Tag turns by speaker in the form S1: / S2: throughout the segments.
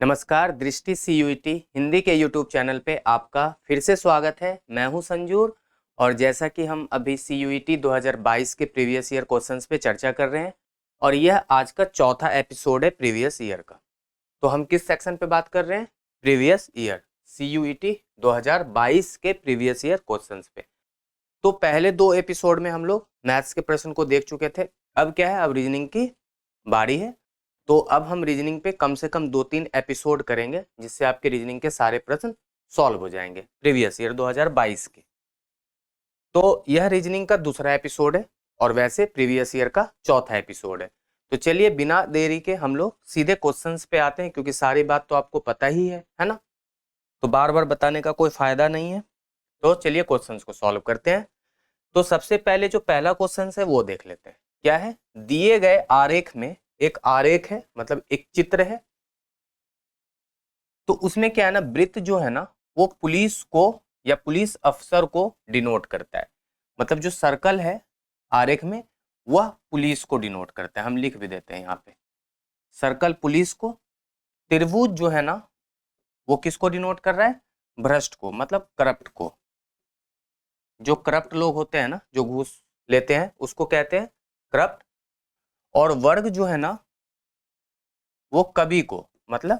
S1: नमस्कार, दृष्टि सीयूईटी हिंदी के यूट्यूब चैनल पे आपका फिर से स्वागत है। मैं हूं संजूर और जैसा कि हम अभी सीयूईटी 2022 के प्रीवियस ईयर क्वेश्चंस पे चर्चा कर रहे हैं और यह आज का चौथा एपिसोड है प्रीवियस ईयर का। तो हम किस सेक्शन पे बात कर रहे हैं? प्रीवियस ईयर, सीयूईटी 2022 के प्रीवियस ईयर क्वेश्चंस पे। तो पहले दो एपिसोड में हम लोग मैथ्स के प्रश्न को देख चुके थे। अब क्या है, अब रीजनिंग की बारी है। तो अब हम रीजनिंग पे कम से कम 2-3 एपिसोड करेंगे जिससे आपके रीजनिंग के सारे प्रश्न सॉल्व हो जाएंगे प्रीवियस ईयर 2022 के। तो यह रीजनिंग का दूसरा एपिसोड है और वैसे प्रीवियस ईयर का चौथा एपिसोड है। तो चलिए बिना देरी के हम लोग सीधे क्वेश्चंस पे आते हैं, क्योंकि सारी बात तो आपको पता ही है ना, तो बार बार बताने का कोई फायदा नहीं है। तो चलिए क्वेश्चंस को सॉल्व करते हैं। तो सबसे पहले जो पहला क्वेश्चन है वो देख लेते हैं। क्या है? दिए गए आरेख में एक आरेख है, मतलब एक चित्र है। तो उसमें क्या है ना, वृत्त जो है ना वो पुलिस को या पुलिस अफसर को डिनोट करता है। मतलब जो सर्कल है आरेख में वह पुलिस को डिनोट करता है। हम लिख भी देते हैं यहाँ पे, सर्कल पुलिस को, त्रिभुज जो है ना वो किसको डिनोट कर रहा है? भ्रष्ट को, मतलब करप्ट को। जो करप्ट लोग होते हैं ना, जो घूस लेते हैं, उसको कहते हैं करप्ट। और वर्ग जो है ना वो कवि को, मतलब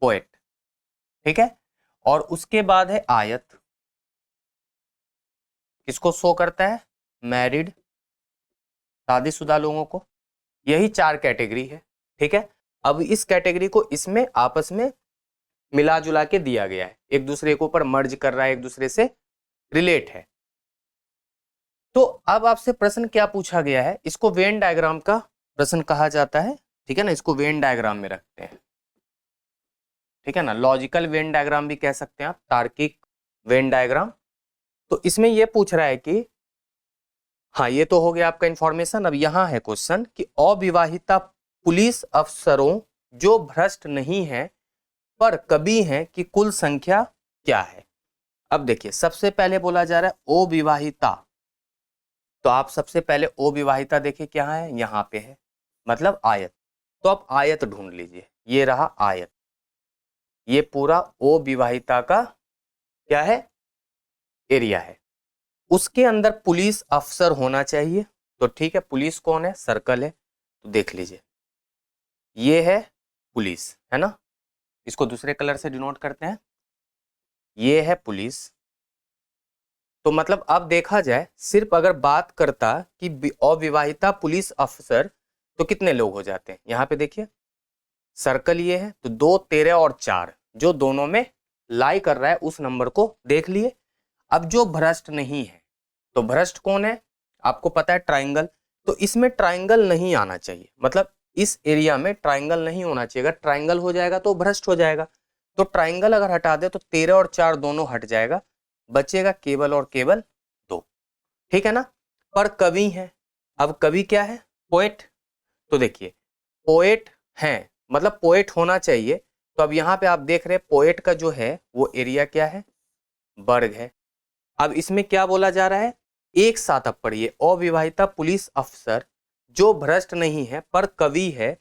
S1: पोएट। ठीक है। और उसके बाद है आयत, किसको शो करता है? मैरिड, शादीशुदा लोगों को। यही 4 कैटेगरी है। ठीक है। अब इस कैटेगरी को इसमें आपस में मिला जुला के दिया गया है, एक दूसरे के ऊपर मर्ज कर रहा है, एक दूसरे से रिलेट है। तो अब आपसे प्रश्न क्या पूछा गया है? इसको वेन डायग्राम का प्रश्न कहा जाता है। ठीक है ना, इसको वेन डायग्राम में रखते हैं। ठीक है ना, लॉजिकल वेन डायग्राम भी कह सकते हैं आप, तार्किक वेन डायग्राम। तो इसमें यह पूछ रहा है कि हाँ, ये तो हो गया आपका इंफॉर्मेशन। अब यहां है क्वेश्चन कि अविवाहिता पुलिस अफसरों जो भ्रष्ट नहीं है पर कवि हैं की कुल संख्या क्या है? अब देखिए, सबसे पहले बोला जा रहा है अविवाहिता। तो आप सबसे पहले अविवाहिता देखिए क्या है, यहां पे है, मतलब आयत। तो आप आयत ढूंढ लीजिए, ये रहा आयत। ये पूरा अविवाहिता का क्या है? एरिया है। उसके अंदर पुलिस अफसर होना चाहिए। तो ठीक है, पुलिस कौन है? सर्कल है। तो देख लीजिए, ये है पुलिस, है ना। इसको दूसरे कलर से डिनोट करते हैं, ये है पुलिस। तो मतलब अब देखा जाए, सिर्फ अगर बात करता कि अविवाहिता पुलिस अफसर, तो कितने लोग हो जाते हैं? यहाँ पे देखिए, सर्कल ये है, तो 2, 13 और 4 जो दोनों में लाई कर रहा है उस नंबर को देख लिए। अब जो भ्रष्ट नहीं है, तो भ्रष्ट कौन है? आपको पता है, ट्राइंगल। तो इसमें ट्राइंगल नहीं आना चाहिए, मतलब इस एरिया में ट्राइंगल नहीं होना चाहिए। अगर ट्राइंगल हो जाएगा तो भ्रष्ट हो जाएगा। तो ट्राइंगल अगर हटा दे तो 13 और 4 दोनों हट जाएगा, बचेगा केवल और केवल 2। ठीक है ना। पर कवि है। अब कवि क्या है? पोएट। तो देखिए, पोएट है, मतलब पोएट होना चाहिए। तो अब यहाँ पे आप देख रहे हैं पोएट का जो है वो एरिया क्या है? वर्ग है। अब इसमें क्या बोला जा रहा है? एक साथ अब पढ़िए, अविवाहिता पुलिस अफसर जो भ्रष्ट नहीं है पर कवि है,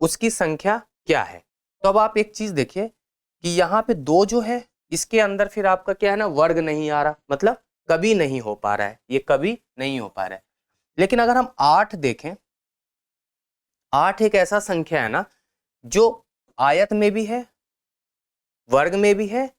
S1: उसकी संख्या क्या है? तो अब आप एक चीज देखिए कि यहाँ पे 2 जो है, इसके अंदर फिर आपका क्या है ना, वर्ग नहीं आ रहा, मतलब कवि नहीं हो पा रहा है, ये कवि नहीं हो पा रहा है। लेकिन अगर हम 8 देखें, 8 एक ऐसा संख्या है ना जो आयत में भी है, वर्ग में भी है,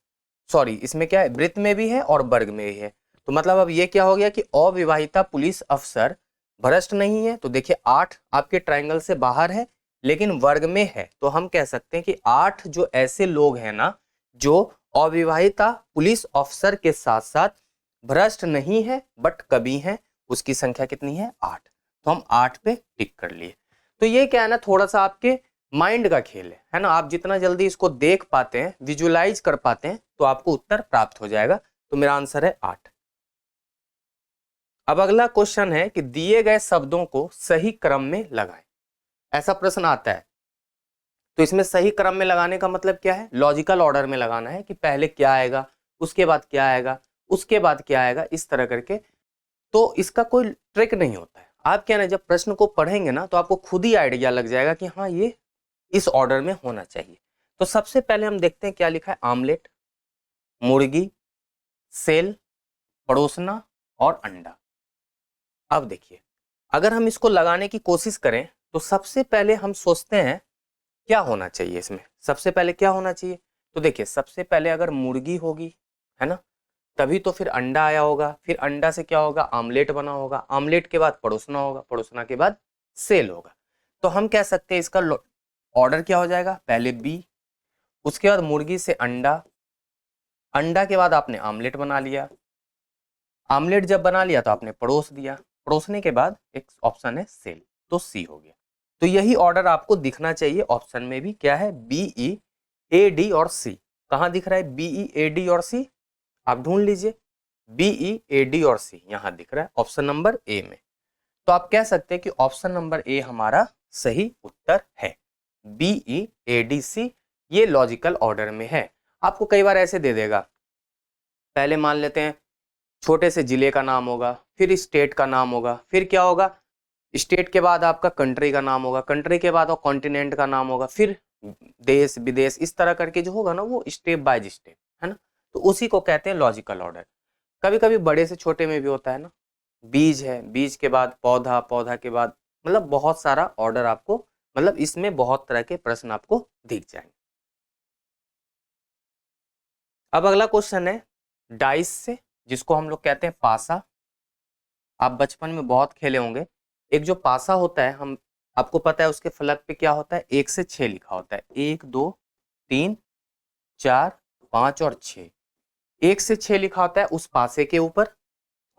S1: सॉरी इसमें क्या है, वृत्त में भी है और वर्ग में भी है। तो मतलब अब ये क्या हो गया कि अविवाहिता पुलिस अफसर भ्रष्ट नहीं है। तो देखिए 8 आपके ट्रायंगल से बाहर है लेकिन वर्ग में है। तो हम कह सकते हैं कि 8 जो ऐसे लोग हैं ना जो अविवाहिता पुलिस अफसर के साथ साथ भ्रष्ट नहीं है बट कवि हैं, उसकी संख्या कितनी है? 8। तो हम 8 पे टिक कर लिए। तो ये क्या है ना, थोड़ा सा आपके माइंड का खेल है ना। आप जितना जल्दी इसको देख पाते हैं, विजुलाइज कर पाते हैं, तो आपको उत्तर प्राप्त हो जाएगा। तो मेरा आंसर है 8। अब अगला क्वेश्चन है कि दिए गए शब्दों को सही क्रम में लगाएं। ऐसा प्रश्न आता है। तो इसमें सही क्रम में लगाने का मतलब क्या है? लॉजिकल ऑर्डर में लगाना है कि पहले क्या आएगा, उसके बाद क्या आएगा, उसके बाद क्या आएगा, इस तरह करके। तो इसका कोई ट्रिक नहीं होता है। आप क्या ना, जब प्रश्न को पढ़ेंगे ना तो आपको खुद ही आइडिया लग जाएगा कि हाँ ये इस ऑर्डर में होना चाहिए। तो सबसे पहले हम देखते हैं क्या लिखा है, आमलेट, मुर्गी, सेल, पड़ोसना और अंडा। अब देखिए, अगर हम इसको लगाने की कोशिश करें तो सबसे पहले हम सोचते हैं क्या होना चाहिए इसमें, सबसे पहले क्या होना चाहिए। तो देखिए, सबसे पहले अगर मुर्गी होगी, है ना, तभी तो फिर अंडा आया होगा, फिर अंडा से क्या होगा, आमलेट बना होगा, आमलेट के बाद पड़ोसना होगा, पड़ोसना के बाद सेल होगा। तो हम कह सकते हैं इसका ऑर्डर क्या हो जाएगा, पहले बी, उसके बाद मुर्गी से अंडा, अंडा के बाद आपने आमलेट बना लिया, आमलेट जब बना लिया तो आपने पड़ोस दिया, पड़ोसने के बाद एक ऑप्शन है सेल, तो सी हो गया। तो यही ऑर्डर आपको दिखना चाहिए ऑप्शन में भी, क्या है, बी ई ए डी और सी। कहां दिख रहा है बी ई ए डी और सी, आप ढूंढ लीजिए, बी ई ए डी और सी यहां दिख रहा है ऑप्शन नंबर ए में। तो आप कह सकते हैं कि ऑप्शन नंबर ए हमारा सही उत्तर है, B E A D C, ये लॉजिकल ऑर्डर में है। आपको कई बार ऐसे दे देगा, पहले मान लेते हैं छोटे से जिले का नाम होगा, फिर स्टेट का नाम होगा, फिर क्या होगा, स्टेट के बाद आपका कंट्री का नाम होगा, कंट्री के बाद कॉन्टिनेंट का नाम होगा, फिर देश विदेश, इस तरह करके जो होगा ना वो स्टेप बाय स्टेप, है ना। तो उसी को कहते हैं लॉजिकल ऑर्डर। कभी कभी बड़े से छोटे में भी होता है ना, बीज है, बीज के बाद पौधा, पौधा के बाद, मतलब बहुत सारा ऑर्डर आपको, मतलब इसमें बहुत तरह के प्रश्न आपको दिख जाएंगे। अब अगला क्वेश्चन है डाइस से, जिसको हम लोग कहते हैं पासा। आप बचपन में बहुत खेले होंगे। एक जो पासा होता है, हम आपको पता है उसके फलक पे क्या होता है, 1 से 6 लिखा होता है, 1 2 3 4 5 और 6, 1 से 6 लिखा होता है उस पासे के ऊपर।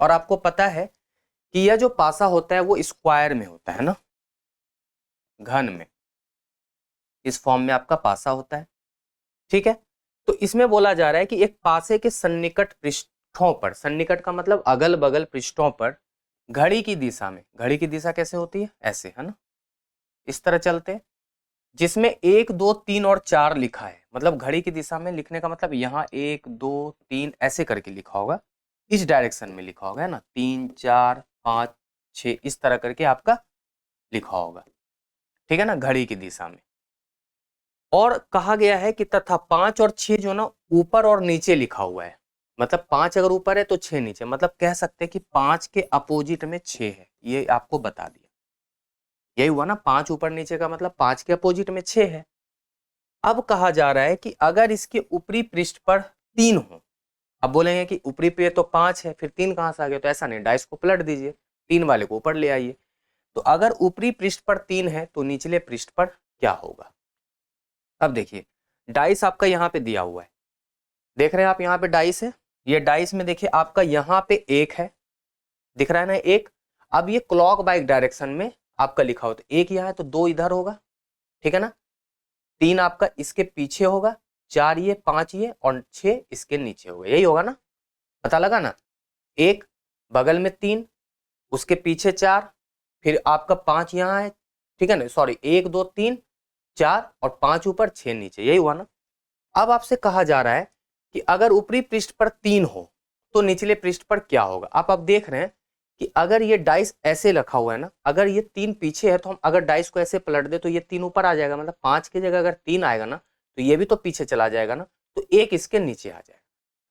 S1: और आपको पता है कि यह जो पासा होता है वो स्क्वायर में होता है ना, घन में, इस फॉर्म में आपका पासा होता है, ठीक है। तो इसमें बोला जा रहा है कि एक पासे के सन्निकट पृष्ठों पर, सन्निकट का मतलब अगल बगल पृष्ठों पर, घड़ी की दिशा में, घड़ी की दिशा कैसे होती है, ऐसे, है ना, इस तरह चलते हैं, जिसमें 1 2 3 और 4 लिखा है, मतलब घड़ी की दिशा में लिखने का मतलब यहाँ 1 2 3 ऐसे करके लिखा होगा, इस डायरेक्शन में लिखा होगा, है ना, 3 4 5 6 इस तरह करके आपका लिखा होगा, ठीक है ना, घड़ी की दिशा में। और कहा गया है कि तथा 5 और 6 जो ना ऊपर और नीचे लिखा हुआ है, मतलब 5 अगर ऊपर है तो 6 नीचे, मतलब कह सकते हैं कि 5 के अपोजिट में 6 है, ये आपको बता दिया। यही हुआ ना, 5 ऊपर नीचे का मतलब 5 के अपोजिट में 6 है। अब कहा जा रहा है कि अगर इसके ऊपरी पृष्ठ पर 3 हो, अब बोलेंगे कि ऊपरी पे तो 5 है, फिर 3 कहां से आ गया, तो ऐसा नहीं, डाइस को पलट दीजिए, 3 वाले को ऊपर ले आइए। तो अगर ऊपरी पृष्ठ पर 3 है तो निचले पृष्ठ पर क्या होगा। अब देखिए, डाइस आपका यहाँ पे दिया हुआ है, देख रहे हैं आप, यहाँ पे डाइस है, ये डाइस में देखिए आपका यहाँ पे 1 है, दिख रहा है ना 1। अब ये क्लॉक वाइज डायरेक्शन में आपका लिखा हो, तो 1 यहाँ है तो 2 इधर होगा, ठीक है ना, 3 आपका इसके पीछे होगा, 4 ये, 5 ये और 6 इसके नीचे होगा, यही होगा ना, पता लगा ना, 1 बगल में 3, उसके पीछे 4, फिर आपका 5 यहाँ है, ठीक है ना, सॉरी 1 2 3 4 और 5 ऊपर 6 नीचे, यही हुआ ना। अब आपसे कहा जा रहा है कि अगर ऊपरी पृष्ठ पर 3 हो तो निचले पृष्ठ पर क्या होगा। आप अब देख रहे हैं कि अगर ये डाइस ऐसे रखा हुआ है ना, अगर ये 3 पीछे है तो हम अगर डाइस को ऐसे पलट दे तो ये 3 ऊपर आ जाएगा, मतलब 5 की जगह अगर 3 आएगा ना तो ये भी तो पीछे चला जाएगा ना, तो 1 इसके नीचे आ जाएगा।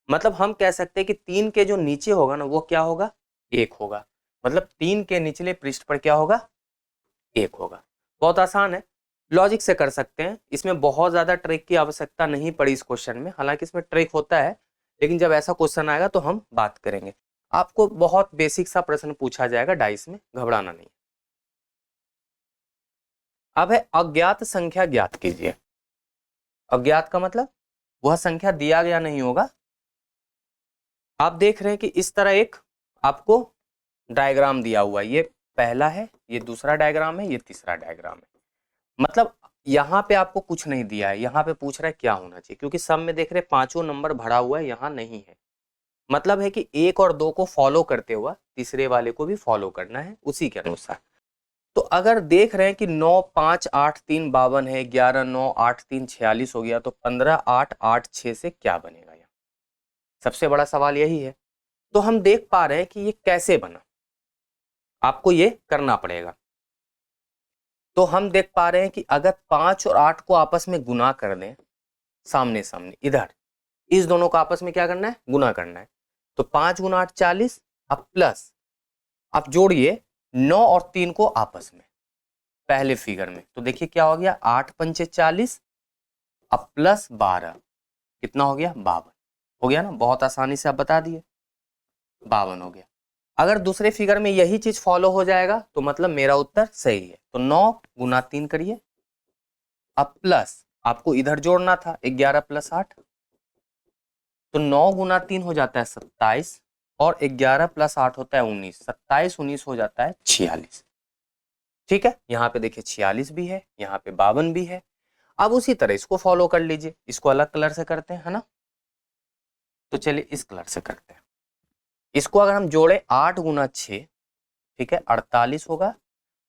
S1: मतलब हम कह सकते हैं कि 3 के जो नीचे होगा ना वो क्या होगा, 1 होगा, मतलब 3 के निचले पृष्ठ पर क्या होगा, 1 होगा। बहुत आसान है, लॉजिक से कर सकते हैं, इसमें बहुत ज्यादा ट्रिक की आवश्यकता नहीं पड़ी इस क्वेश्चन में, हालांकि इसमें ट्रिक होता है, लेकिन जब ऐसा क्वेश्चन आएगा तो हम बात करेंगे। आपको बहुत बेसिक सा प्रश्न पूछा जाएगा डाइस में, घबराना नहीं। अब है अज्ञात संख्या ज्ञात कीजिए। अज्ञात का मतलब वह संख्या दिया गया नहीं होगा। आप देख रहे हैं कि इस तरह एक आपको डायग्राम दिया हुआ है, ये पहला है, ये दूसरा डायग्राम है, ये तीसरा डायग्राम है, मतलब यहाँ पे आपको कुछ नहीं दिया है, यहाँ पे पूछ रहा है क्या होना चाहिए, क्योंकि सब में देख रहे हैं पांचों नंबर भरा हुआ है, यहाँ नहीं है, मतलब है कि 1 और 2 को फॉलो करते हुआ तीसरे वाले को भी फॉलो करना है उसी के अनुसार। तो अगर देख रहे हैं कि 9 5 8 3 52 है, 11 9 8 3 46 हो गया, तो 15 8 8 6 से क्या बनेगा, यहाँ सबसे बड़ा सवाल यही है। तो हम देख पा रहे हैं कि ये कैसे बना, आपको ये करना पड़ेगा। तो हम देख पा रहे हैं कि अगर 5 और 8 को आपस में गुना कर दें सामने सामने इधर, इस दोनों को आपस में क्या करना है, गुना करना है। तो 5 गुना 8 40, अब प्लस, आप जोड़िए 9 और 3 को आपस में पहले फिगर में, तो देखिए क्या हो गया, 8 पंचे 40, अब प्लस 12, कितना हो गया, 52 हो गया ना, बहुत आसानी से आप बता दिए, 52 हो गया। अगर दूसरे फिगर में यही चीज फॉलो हो जाएगा तो मतलब मेरा उत्तर सही है। तो 9 गुना 3 करिए, अब प्लस आपको इधर जोड़ना था 11 प्लस 8, तो 9 गुना 3 हो जाता है 27 और 11 प्लस 8 होता है 19, 27 19 हो जाता है 46। ठीक है, यहाँ पे देखिए 46 भी है, यहाँ पे 52 भी है। अब उसी तरह इसको फॉलो कर लीजिए, इसको अलग कलर से करते हैं, है ना। तो चलिए इस कलर से करते हैं। इसको अगर हम जोड़े 8 गुना 6, ठीक है, 48 होगा,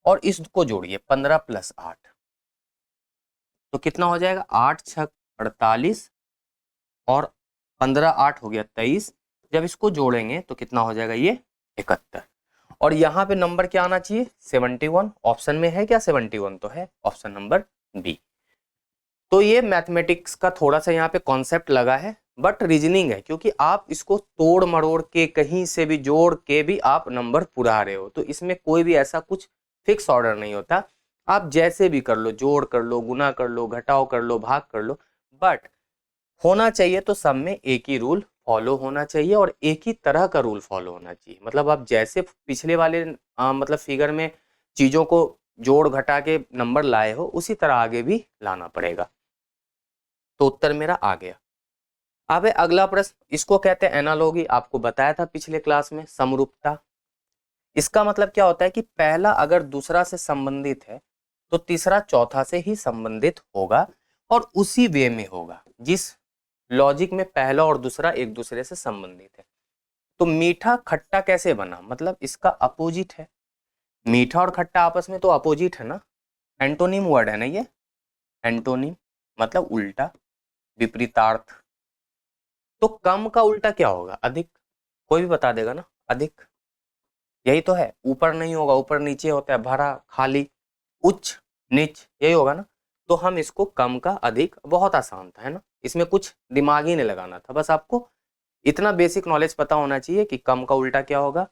S1: और इसको जोड़िए 15 प्लस 8, तो कितना हो जाएगा, 8 6 48 और 15 8 हो गया 23। जब इसको जोड़ेंगे तो कितना हो जाएगा, ये 71। और यहाँ पे नंबर क्या आना चाहिए, 71। ऑप्शन में है क्या 71, तो है ऑप्शन नंबर बी। तो ये मैथमेटिक्स का थोड़ा सा यहाँ पे कॉन्सेप्ट लगा है, बट रीजनिंग है, क्योंकि आप इसको तोड़ मरोड़ के कहीं से भी जोड़ के भी आप नंबर पुरा रहे हो, तो इसमें कोई भी ऐसा कुछ फिक्स ऑर्डर नहीं होता। आप जैसे भी कर लो, जोड़ कर लो, गुना कर लो, घटाओ कर लो, भाग कर लो, बट होना चाहिए तो सब में एक ही रूल फॉलो होना चाहिए और एक ही तरह का रूल फॉलो होना चाहिए। मतलब आप जैसे पिछले वाले मतलब फिगर में चीजों को जोड़ घटा के नंबर लाए हो, उसी तरह आगे भी लाना पड़ेगा। तो उत्तर मेरा आ गया। अब है अगला प्रश्न, इसको कहते हैं एनालॉगी। आपको बताया था पिछले क्लास में, समरूपता। इसका मतलब क्या होता है कि पहला अगर दूसरा से संबंधित है तो तीसरा चौथा से ही संबंधित होगा और उसी वे में होगा जिस लॉजिक में पहला और दूसरा एक दूसरे से संबंधित है। तो मीठा खट्टा कैसे बना, मतलब इसका अपोजिट है। मीठा और खट्टा आपस में तो अपोजिट है ना, एंटोनिम वर्ड है ना ये, एंटोनिम मतलब उल्टा, विपरीतार्थ। तो कम का उल्टा क्या होगा, अधिक। कोई भी बता देगा ना, अधिक, यही तो है। ऊपर नहीं होगा, ऊपर नीचे होता है, भरा खाली, उच्च नीच, यही होगा ना। तो हम इसको कम का अधिक, बहुत आसान था, है ना, इसमें कुछ दिमाग ही नहीं लगाना था, बस आपको इतना बेसिक नॉलेज पता होना चाहिए कि कम का उल्टा क्या होगा,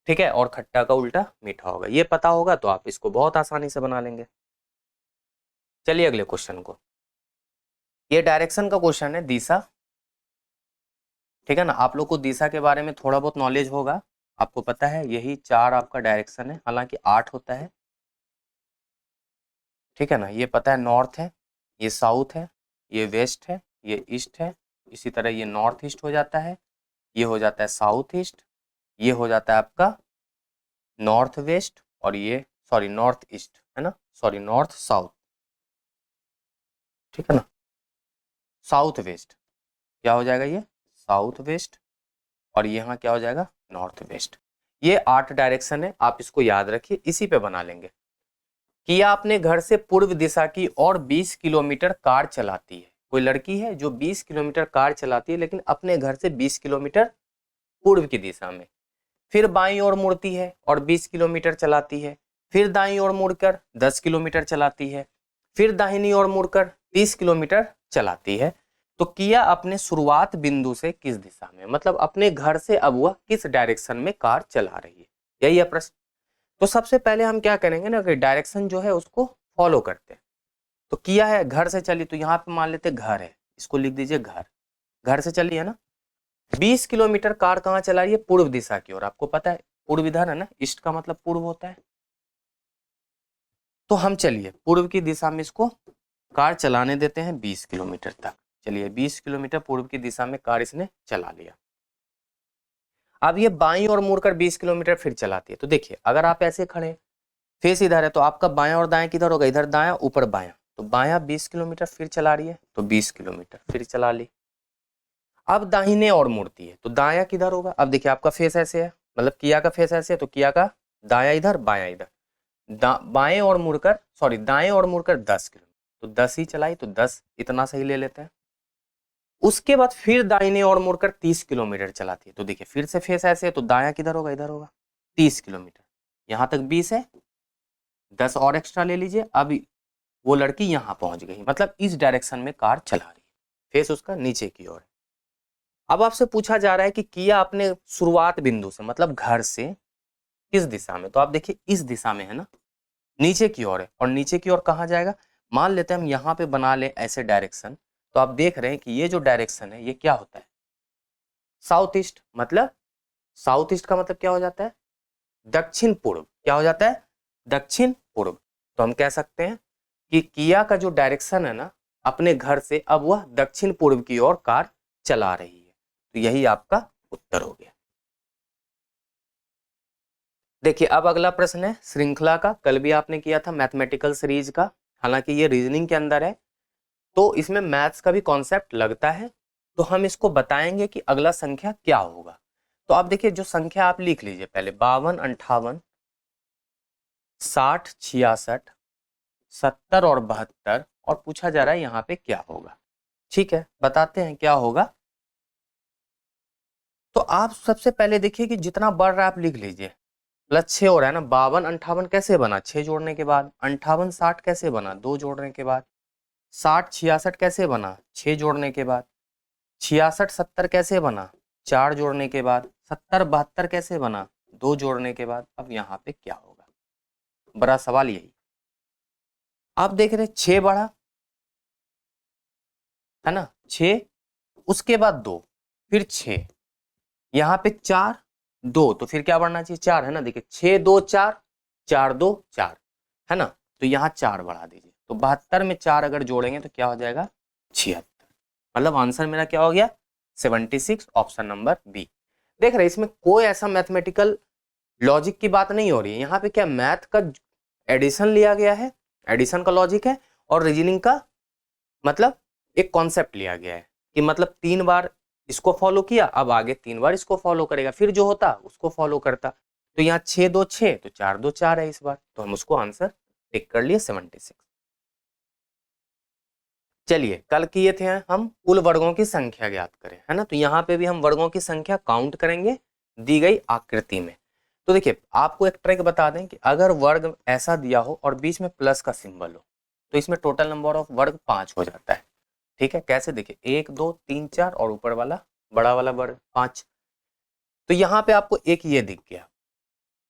S1: ठीक है, और खट्टा का उल्टा मीठा होगा। ये पता होगा तो आप इसको बहुत आसानी से बना लेंगे। चलिए अगले क्वेश्चन को, ये डायरेक्शन का क्वेश्चन है, दिशा। ठीक है ना, आप लोग को दिशा के बारे में थोड़ा बहुत नॉलेज होगा, आपको पता है यही 4 आपका डायरेक्शन है, हालांकि 8 होता है। ठीक है ना, ये पता है नॉर्थ है, ये साउथ है, ये वेस्ट है, ये ईस्ट है, इसी तरह ये नॉर्थ ईस्ट हो जाता है, ये हो जाता है साउथ ईस्ट, ये हो जाता है आपका नॉर्थ वेस्ट, और ये सॉरी नॉर्थ ईस्ट, है ना, सॉरी नॉर्थ साउथ। ठीक है ना, साउथ वेस्ट क्या हो जाएगा, ये साउथ वेस्ट, और यहाँ क्या हो जाएगा, नॉर्थ वेस्ट। ये 8 डायरेक्शन है, आप इसको याद रखिए, इसी पे बना लेंगे। किया अपने घर से पूर्व दिशा की और 20 किलोमीटर कार चलाती है। कोई लड़की है जो 20 किलोमीटर कार चलाती है, लेकिन अपने घर से 20 किलोमीटर पूर्व की दिशा में, फिर बाईं ओर मुड़ती है और 20 किलोमीटर चलाती है, फिर दाईं ओर मुड़कर 10 किलोमीटर चलाती है, फिर दाहिनी ओर मुड़कर 30 किलोमीटर चलाती है। तो किया अपने शुरुआत बिंदु से किस दिशा में, मतलब अपने घर से अब वह किस डायरेक्शन में कार चला रही है, यही है प्रश्न। तो सबसे पहले हम क्या करेंगे ना कि डायरेक्शन जो है उसको फॉलो करते हैं। तो किया है घर से चली, तो यहाँ पे मान लेते घर है, इसको लिख दीजिए घर, घर से चली है ना। 20 किलोमीटर कार कहाँ चला रही है, पूर्व दिशा की ओर। आपको पता है पूर्व इधर है ना, ईस्ट का मतलब पूर्व होता है। तो हम चलिए पूर्व की दिशा में इसको कार चलाने देते हैं 20 किलोमीटर तक। चलिए 20 किलोमीटर पूर्व की दिशा में कार इसने चला लिया। अब ये बाईं ओर मुड़कर 20 किलोमीटर फिर चलाती है। तो देखिए अगर आप ऐसे खड़े, फेस इधर है, तो आपका बायां और दाएं किधर होगा, इधर दायां ऊपर बायां, तो बायां 20 किलोमीटर फिर चला रही है, तो 20 किलोमीटर फिर चला ली। अब दाहिने और मुड़ती है, तो दायां किधर होगा। अब देखिए आपका फेस ऐसे है, मतलब किया का फेस ऐसे है, तो किया का दायां इधर बायां इधर, बाएं और मुड़कर सॉरी दाएं और मुड़कर 10 किलोमीटर, तो 10 ही चलाई, तो 10 इतना सही ले लेते हैं। उसके बाद फिर दाहिने और मुड़कर 30 किलोमीटर चलाती है। तो देखिए फिर से फेस ऐसे है, तो दायां किधर होगा, इधर होगा, 30 किलोमीटर। यहां तक 20 है, 10 और एक्स्ट्रा ले लीजिए। अब वो लड़की यहां पहुंच गई, मतलब इस डायरेक्शन में कार चला रही है। फेस उसका नीचे की ओर है। अब आपसे पूछा जा रहा है कि किया आपने शुरुआत बिंदु से मतलब घर से किस दिशा में, तो आप देखिए इस दिशा में है ना, नीचे की ओर है, और नीचे की ओर कहाँ जाएगा, मान लेते हैं हम यहाँ पे बना ले ऐसे डायरेक्शन, तो आप देख रहे हैं कि ये जो डायरेक्शन है ये क्या होता है, साउथ ईस्ट। मतलब साउथ ईस्ट का मतलब क्या हो जाता है, दक्षिण पूर्व। क्या हो जाता है, दक्षिण पूर्व। तो हम कह सकते हैं कि किया का जो डायरेक्शन है ना अपने घर से, अब वह दक्षिण पूर्व की ओर कार चला रही है। तो यही आपका उत्तर हो गया। देखिए अब अगला प्रश्न है श्रृंखला का, कल भी आपने किया था मैथमेटिकल सीरीज का, हालांकि ये रीजनिंग के अंदर है तो इसमें मैथ्स का भी कॉन्सेप्ट लगता है। तो हम इसको बताएंगे कि अगला संख्या क्या होगा। तो आप देखिए जो संख्या आप लिख लीजिए पहले, 52, 58, 60, 66, 70 और 72, और पूछा जा रहा है यहाँ पे क्या होगा। ठीक है, बताते हैं क्या होगा। तो आप सबसे पहले देखिए कि जितना बढ़ रहा है आप लिख लीजिए, प्लस 6 हो रहा है ना, 52, 58 कैसे बना, 6 जोड़ने के बाद, 58, 60 कैसे बना, 2 जोड़ने के बाद, 60, 66 कैसे बना, 6 जोड़ने के बाद, 66, 70 कैसे बना, 4 जोड़ने के बाद, 70, 72 कैसे बना, 2 जोड़ने के बाद। अब यहाँ पे क्या होगा, बड़ा सवाल यही। आप देख रहे 6 बढ़ा है ना, 6, उसके बाद 2, फिर 6, यहाँ पे 4, 2, तो फिर क्या बढ़ना चाहिए, 4 है ना। देखिए 6, 2, 4, 4, 2, 4 है ना, तो यहाँ 4 बढ़ा दीजिए, तो 72 में 4 अगर जोड़ेंगे तो क्या हो जाएगा, 76। मतलब आंसर मेरा क्या हो गया, 76, ऑप्शन नंबर बी। देख रहे इसमें कोई ऐसा मैथमेटिकल लॉजिक की बात नहीं हो रही है, यहाँ पे क्या मैथ का एडिशन लिया गया है, एडिशन का लॉजिक है, और रीजनिंग का मतलब एक कॉन्सेप्ट लिया गया है कि मतलब 3 बार इसको फॉलो किया, अब आगे 3 बार इसको फॉलो करेगा, फिर जो होता उसको फॉलो करता। तो यहाँ 6, 2, 6, तो 4, 2, 4 है इस बार, तो हम उसको आंसर टिक कर लिए 76। चलिए कल किए थे हम कुल वर्गों की संख्या ज्ञात करें, है ना, तो यहाँ पे भी हम वर्गों की संख्या काउंट करेंगे दी गई आकृति में। तो देखिए आपको एक ट्रिक बता दें कि अगर वर्ग ऐसा दिया हो और बीच में प्लस का सिंबल हो तो इसमें टोटल नंबर ऑफ वर्ग 5 हो जाता है। ठीक है, कैसे, देखिए 1, 2, 3, 4 और ऊपर वाला बड़ा वाला वर्ग 5। तो यहाँ पे आपको एक ये दिख गया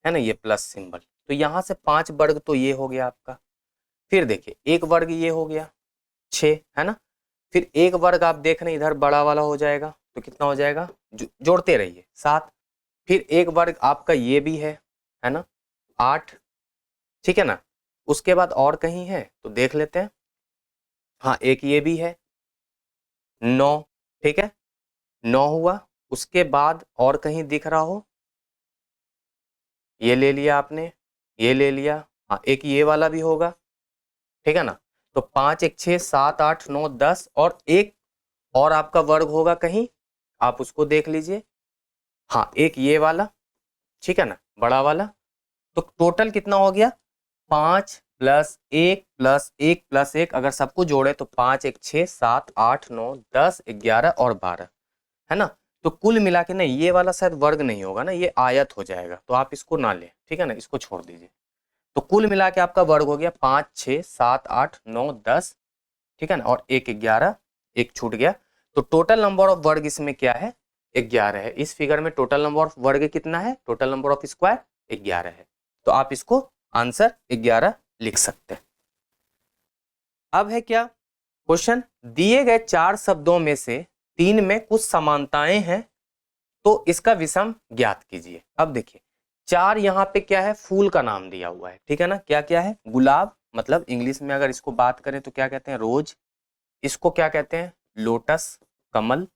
S1: है ना, ये प्लस सिंबल, तो यहाँ से 5 वर्ग तो ये हो गया आपका। फिर देखिए एक वर्ग ये हो गया 6, है ना। फिर एक वर्ग आप देख रहे हैं इधर बड़ा वाला हो जाएगा, तो कितना हो जाएगा, जोड़ते रहिए 7। फिर एक वर्ग आपका ये भी है ना, 8। ठीक है ना, उसके बाद और कहीं है तो देख लेते हैं, हाँ एक ये भी है 9। ठीक है, 9 हुआ। उसके बाद और कहीं दिख रहा हो, ये ले लिया आपने, ये ले लिया, हाँ एक ये वाला भी होगा। ठीक है ना, तो 5, 1, 6, 7, 8, 9, 10 और एक और आपका वर्ग होगा कहीं, आप उसको देख लीजिए, हाँ एक ये वाला। ठीक है ना, बड़ा वाला। तो टोटल कितना हो गया, 5 प्लस 1 प्लस 1 प्लस 1, अगर सबको जोड़े तो 5, 1, 6, 7, 8, 9, 10, 11 और 12, है ना। तो कुल मिला के नहीं, ये वाला शायद वर्ग नहीं होगा ना, ये आयत हो जाएगा, तो आप इसको ना लें। ठीक है ना, इसको छोड़ दीजिए। तो कुल मिला के आपका वर्ग हो गया 5, 6, 7, 8, 9, 10। ठीक है ना, और एक 11, एक छूट गया। तो टोटल नंबर ऑफ वर्ग इसमें क्या है, 11 है। इस फिगर में टोटल नंबर ऑफ वर्ग कितना है, टोटल नंबर ऑफ स्क्वायर 11 है। तो आप इसको आंसर 11 लिख सकते हैं। अब है क्या क्वेश्चन, दिए गए 4 शब्दों में से 3 में कुछ समानताएं हैं, तो इसका विषम ज्ञात कीजिए। अब देखिए 4 यहाँ पे क्या है, फूल का नाम दिया हुआ है। ठीक है ना, क्या क्या है, गुलाब, मतलब इंग्लिश में अगर इसको बात करें तो क्या कहते हैं, रोज। इसको क्या कहते हैं, लोटस, कमल।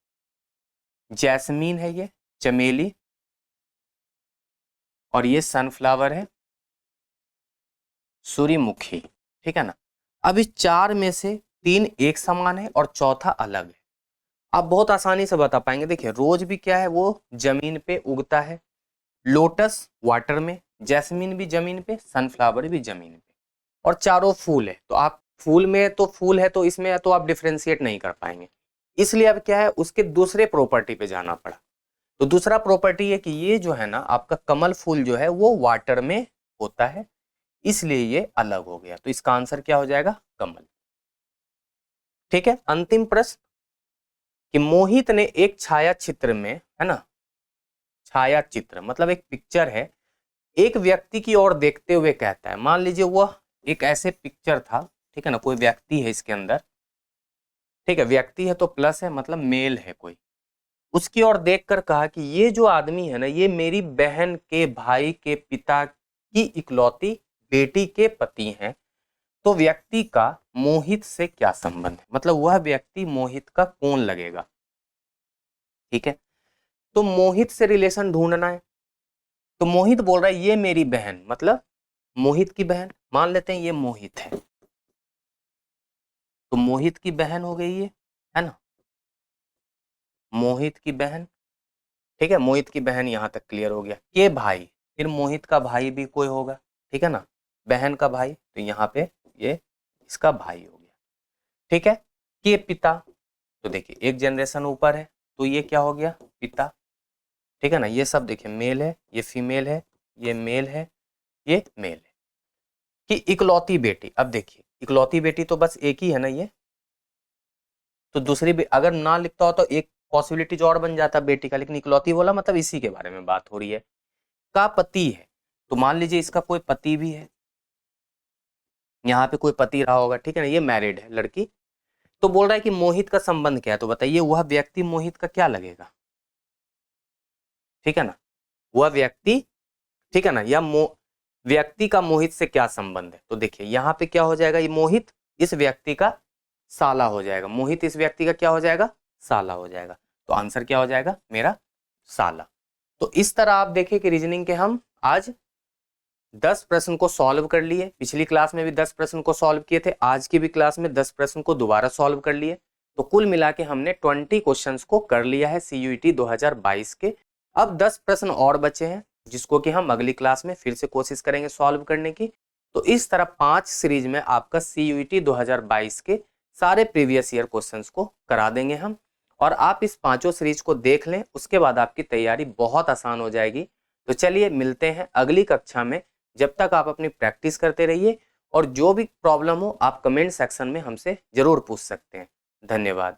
S1: जैस्मीन है ये, चमेली, और ये सनफ्लावर है, सूर्यमुखी। ठीक है ना, अब इस 4 में से 3 एक समान है और चौथा अलग है। आप बहुत आसानी से बता पाएंगे। देखिए रोज भी क्या है, वो जमीन पे उगता है, लोटस वाटर में, जैस्मिन भी जमीन पे, सनफ्लावर भी जमीन पे, और चारों फूल है। तो आप फूल में तो फूल है तो इसमें तो आप डिफ्रेंशिएट नहीं कर पाएंगे, इसलिए अब क्या है, उसके दूसरे प्रॉपर्टी पे जाना पड़ा। तो दूसरा प्रॉपर्टी है कि ये जो है ना आपका कमल फूल जो है वो वाटर में होता है, इसलिए ये अलग हो गया। तो इसका आंसर क्या हो जाएगा, कमल। ठीक है, अंतिम प्रश्न, कि मोहित ने एक छाया चित्र में, है ना, छाया चित्र मतलब एक पिक्चर है, एक व्यक्ति की ओर देखते हुए कहता है, मान लीजिए वह एक ऐसे पिक्चर था, ठीक है ना, कोई व्यक्ति है इसके अंदर, ठीक है, व्यक्ति है तो प्लस है मतलब मेल है कोई, उसकी ओर देखकर कहा कि ये जो आदमी है ना, ये मेरी बहन के भाई के पिता की इकलौती बेटी के पति हैं, तो व्यक्ति का मोहित से क्या संबंध है, मतलब वह व्यक्ति मोहित का कौन लगेगा, ठीक है। तो मोहित से रिलेशन ढूंढना है, तो मोहित बोल रहा है ये मेरी बहन, मतलब मोहित की बहन, मान लेते हैं ये मोहित है, तो मोहित की बहन हो गई ये, है ना, मोहित की बहन, ठीक है, मोहित की बहन यहां तक क्लियर हो गया। के भाई, फिर मोहित का भाई भी कोई होगा, ठीक है ना, बहन का भाई, तो यहाँ पे ये इसका भाई हो गया, ठीक है। के पिता, तो देखिए एक जनरेशन ऊपर है, तो ये क्या हो गया, पिता, ठीक है ना, ये सब देखिए मेल है, ये फीमेल है, ये मेल है, ये मेल है। कि इकलौती बेटी, अब देखिए इकलौती बेटी तो बस एक ही है ना ये, तो दूसरी अगर ना लिखता हो तो एक पॉसिबिलिटी जो और बन जाता बेटी का, लेकिन इकलौती बोला मतलब इसी के बारे में बात हो रही है। का पति है, तो मान लीजिए इसका कोई पति भी है, यहाँ पे कोई पति रहा होगा, ठीक है ना, ये मैरिड है लड़की, तो बोल रहा है कि मोहित का संबंध क्या है, तो बताइए वह व्यक्ति मोहित का क्या लगेगा, ठीक है ना, वह व्यक्ति, ठीक है ना, या व्यक्ति का मोहित से क्या संबंध है, तो देखिए यहाँ पे क्या हो जाएगा, ये मोहित इस व्यक्ति का साला हो जाएगा, मोहित इस व्यक्ति का क्या हो जाएगा, साला हो जाएगा, तो आंसर क्या हो जाएगा मेरा, साला। तो इस तरह आप देखिए कि रीजनिंग के हम आज 10 प्रश्न को सॉल्व कर लिए, पिछली क्लास में भी 10 प्रश्न को सॉल्व किए थे, आज की भी क्लास में 10 प्रश्न को दोबारा सॉल्व कर लिए, तो कुल मिला के हमने 20 क्वेश्चंस को कर लिया है CUET 2022 के। अब 10 प्रश्न और बचे हैं जिसको कि हम अगली क्लास में फिर से कोशिश करेंगे सॉल्व करने की। तो इस तरह 5 सीरीज में आपका CUET 2022 के सारे प्रीवियस ईयर क्वेश्चंस को करा देंगे हम, और आप इस पांचों सीरीज को देख लें, उसके बाद आपकी तैयारी बहुत आसान हो जाएगी। तो चलिए मिलते हैं अगली कक्षा में, जब तक आप अपनी प्रैक्टिस करते रहिए, और जो भी प्रॉब्लम हो आप कमेंट सेक्शन में हमसे जरूर पूछ सकते हैं। धन्यवाद।